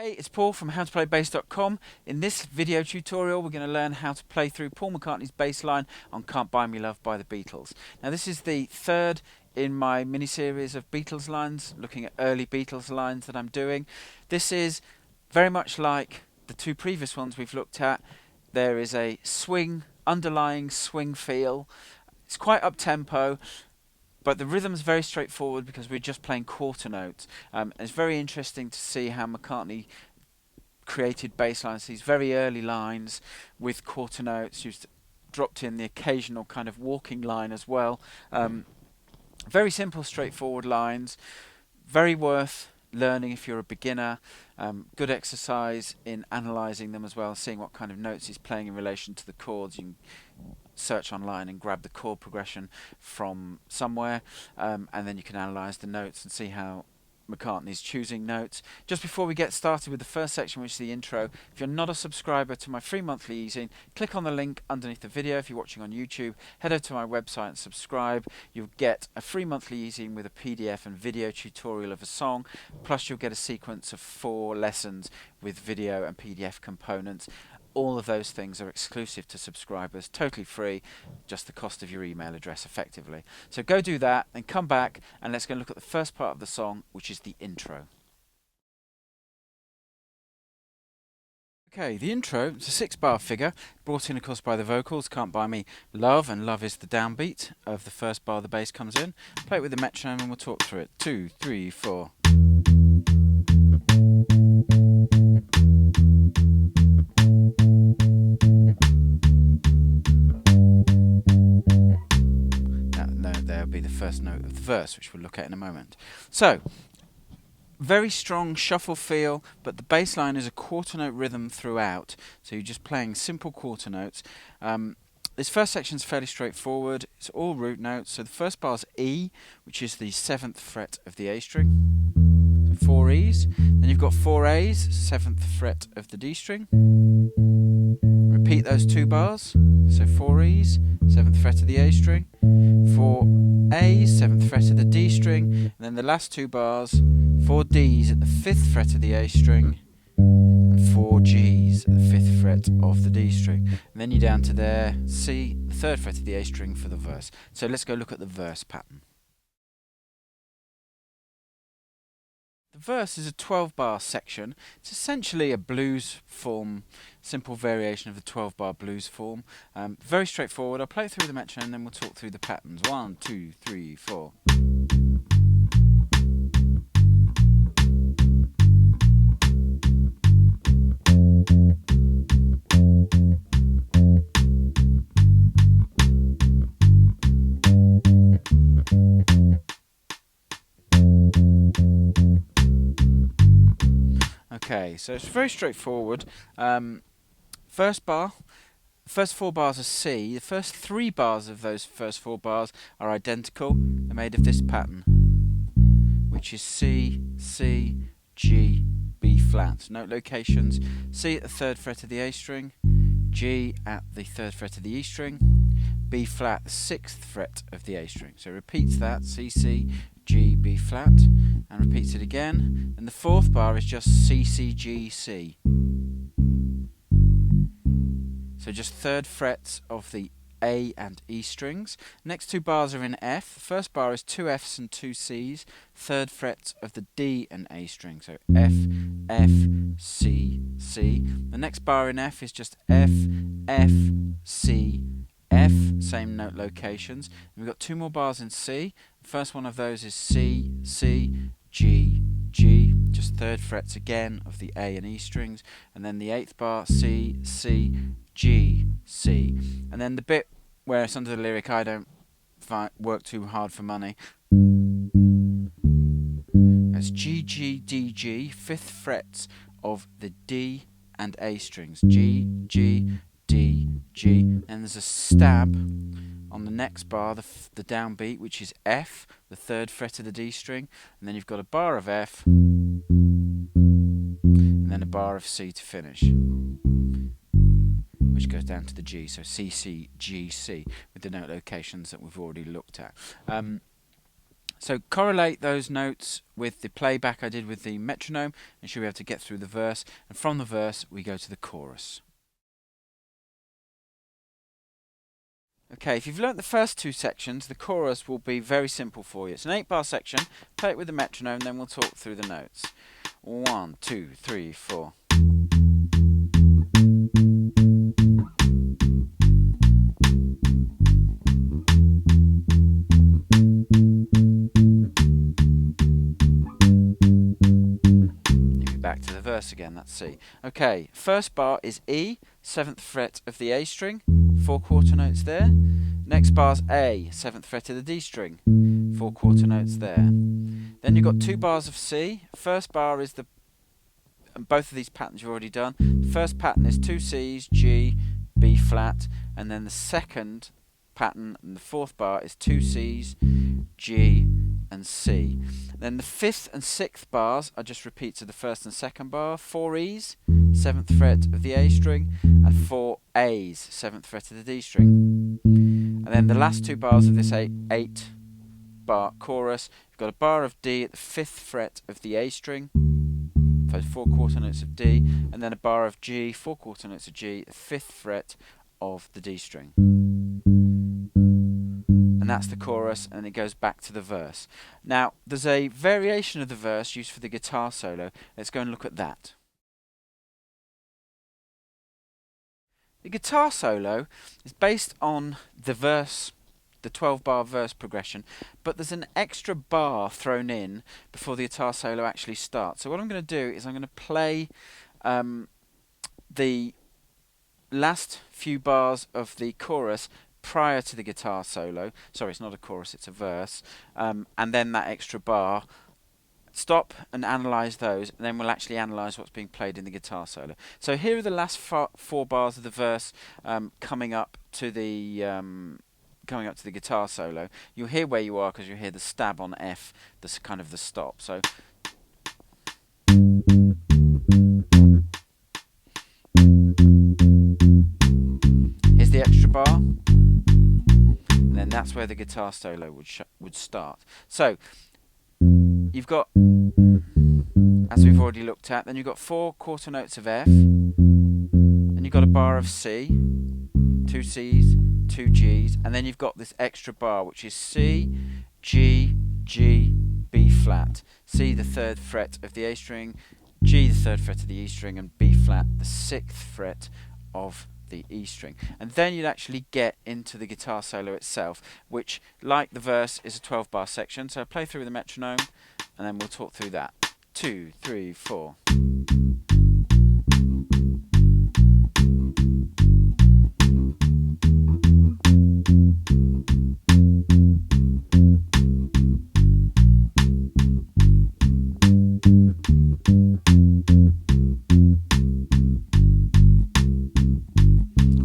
Hey, it's Paul from howtoplaybassdotcom. In this video tutorial we're going to learn how to play through Paul McCartney's bass line on Can't Buy Me Love by the Beatles. Now this is the third in my mini-series of Beatles lines, looking at early Beatles lines that I'm doing. This is very much like the two previous ones we've looked at. There is a swing, underlying swing feel. It's quite up-tempo. But the rhythm's very straightforward because we're just playing quarter notes. It's very interesting to see how McCartney created bass lines, these very early lines with quarter notes, dropped in the occasional kind of walking line as well. Very simple, straightforward lines, very worth learning if you're a beginner. Good exercise in analysing them as well, seeing what kind of notes he's playing in relation to the chords. You can search online and grab the chord progression from somewhere, and then you can analyse the notes and see how McCartney's choosing notes. Just before we get started with the first section, which is the intro, if you're not a subscriber to my free monthly e-zine, click on the link underneath the video. If you're watching on YouTube, head over to my website and subscribe. You'll get a free monthly e-zine with a PDF and video tutorial of a song, plus you'll get a sequence of 4 lessons with video and PDF components. All of those things are exclusive to subscribers, totally free, just the cost of your email address effectively. So go do that and come back and let's go look at the first part of the song, which is the intro. Okay, the intro, it's a 6-bar figure, brought in of course by the vocals, Can't Buy Me Love, and love is the downbeat of the first bar the bass comes in. Play it with the metronome and we'll talk through it. 2, 3, 4. There'll be the first note of the verse, which we'll look at in a moment. So, very strong shuffle feel, but the bass line is a quarter note rhythm throughout, so you're just playing simple quarter notes. This first section is fairly straightforward. It's all root notes. So the first bar is E, which is the 7th fret of the A string. So 4 E's. Then you've got 4 A's, 7th fret of the D string. Repeat those 2 bars. So 4 E's, 7th fret of the A string. 4 A's, 7th fret of the D string, and then the last 2 bars, 4 D's at the 5th fret of the A string, and 4 G's at the 5th fret of the D string. And then you're down to there, C, the 3rd fret of the A string for the verse. So let's go look at the verse pattern. The verse is a 12-bar section. It's essentially a blues form, simple variation of the 12-bar blues form. Very straightforward. I'll play it through the metronome and then we'll talk through the patterns. 1, 2, 3, 4. Okay, so it's very straightforward. First 4 bars are C. The first 3 bars of those first 4 bars are identical. They're made of this pattern, which is C, C, G, B flat. Note locations: C at the 3rd fret of the A string, G at the 3rd fret of the E string, B flat, the 6th fret of the A string. So it repeats that, C, C, G, B flat, and repeats it again. And the 4th bar is just C, C, G, C. So just 3rd frets of the A and E strings. Next 2 bars are in F. The first bar is 2 F's and 2 C's, 3rd frets of the D and A string. So F, F, C, C. The next bar in F is just F, F, C, F, same note locations. And we've got 2 more bars in C. The first one of those is C, C, G, G, just 3rd frets again of the A and E strings. And then the 8th bar, C, C, G, C. And then the bit where it's under the lyric, I don't work too hard for money. It's G, G, D, G, 5th frets of the D and A strings. G, G, D, G. And there's a stab on the next bar, the downbeat, which is F, the 3rd fret of the D string. And then you've got a bar of F, and then a bar of C to finish, which goes down to the G. So C, C, G, C, with the note locations that we've already looked at. So correlate those notes with the playback I did with the metronome, and should be able to get through the verse. And from the verse, we go to the chorus. Okay, if you've learnt the first two sections, the chorus will be very simple for you. It's an 8-bar section. Play it with the metronome, then we'll talk through the notes. 1, 2, 3, 4. Back to the verse again, that's C. Okay, first bar is E, 7th fret of the A string, 4 quarter notes there. Next bar's A, 7th fret of the D string, 4 quarter notes there. Then you've got 2 bars of C. First bar is both of these patterns you've already done. The first pattern is 2 C's, G, B flat, and then the second pattern and the 4th bar is 2 C's, G, and C. Then the 5th and 6th bars are just repeats of the 1st and 2nd bar, 4 E's, 7th fret of the A string, and 4 A's, 7th fret of the D string. And then the last 2 bars of this 8-bar chorus, you've got a bar of D at the 5th fret of the A string, those 4 quarter notes of D, and then a bar of G, 4 quarter notes of G, the 5th fret of the D string. And that's the chorus, and it goes back to the verse. Now, there's a variation of the verse used for the guitar solo. Let's go and look at that. The guitar solo is based on the verse, the 12-bar verse progression, but there's an extra bar thrown in before the guitar solo actually starts. So what I'm going to do is I'm going to play the last few bars of the chorus prior to the guitar solo. Sorry, it's not a chorus, it's a verse. And then that extra bar. Stop and analyse those, and then we'll actually analyse what's being played in the guitar solo. So here are the last 4 bars of the verse coming up to the guitar solo. You'll hear where you are because you'll hear the stab on F, that's kind of the stop. So here's the extra bar, and then that's where the guitar solo would start. So you've got, as we've already looked at, then you've got 4 quarter notes of F, and you've got a bar of C, 2 C's, 2 G's, and then you've got this extra bar which is C, G, G, B flat. C, the 3rd fret of the A string, G, the 3rd fret of the E string, and B flat, the 6th fret of the E string. And then you'd actually get into the guitar solo itself, which, like the verse, is a 12-bar section. So play through the metronome, and then we'll talk through that. 2, 3, 4.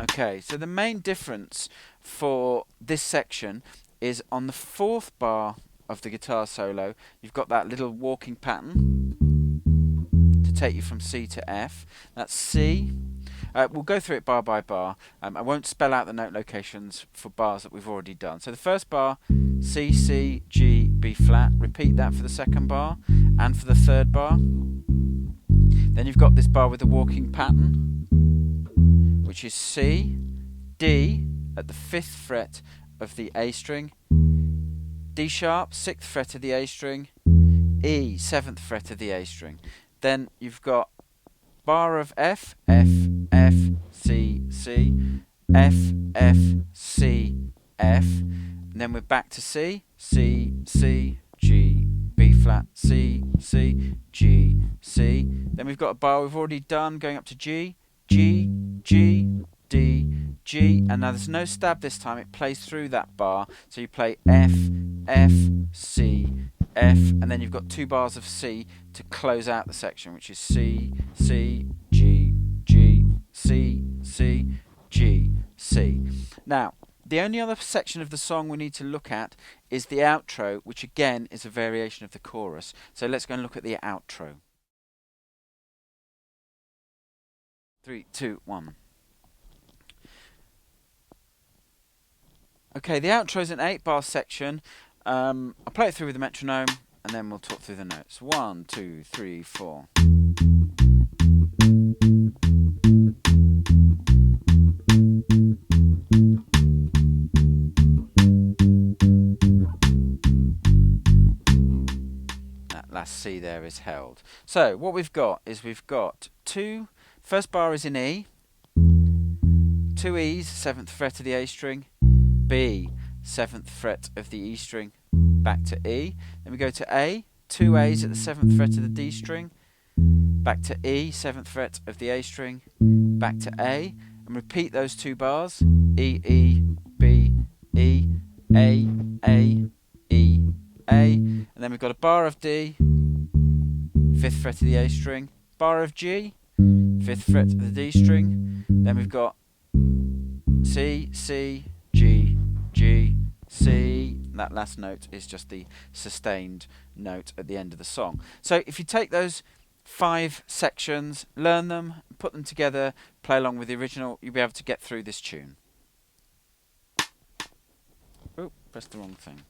Okay, so the main difference for this section is on the 4th bar of the guitar solo, you've got that little walking pattern to take you from C to F. That's C. We'll go through it bar by bar. I won't spell out the note locations for bars that we've already done. So the first bar, C, C, G, B flat. Repeat that for the 2nd bar and for the 3rd bar. Then you've got this bar with the walking pattern, which is C, D at the 5th fret of the A string, D sharp, 6th fret of the A string, E, 7th fret of the A string. Then you've got bar of F, F, F, C, C, F, F, C, F, and then we're back to C, C, C, G, B flat, C, C, G, C. Then we've got a bar we've already done going up to G, G, G, D, G, and now there's no stab this time, it plays through that bar, so you play F, F, C, F, and then you've got 2 bars of C to close out the section, which is C, C, G, G, C, C, G, C. Now, the only other section of the song we need to look at is the outro, which again is a variation of the chorus. So let's go and look at the outro. 3, 2, 1. Okay, the outro is an 8-bar section. I'll play it through with the metronome, and then we'll talk through the notes. 1, 2, 3, 4. That last C there is held. So what we've got is first bar is in E, 2 E's, 7th fret of the A string, B, 7th fret of the E string, back to E. Then we go to A, 2 A's at the 7th fret of the D string, back to E, 7th fret of the A string, back to A, and repeat those 2 bars, E, E, B, E, A, A, E, A, and then we've got a bar of D, 5th fret of the A string, bar of G, 5th fret of the D string, then we've got C, C, G, G, C. That last note is just the sustained note at the end of the song. So if you take those 5 sections, learn them, put them together, play along with the original, you'll be able to get through this tune. Oh, pressed the wrong thing.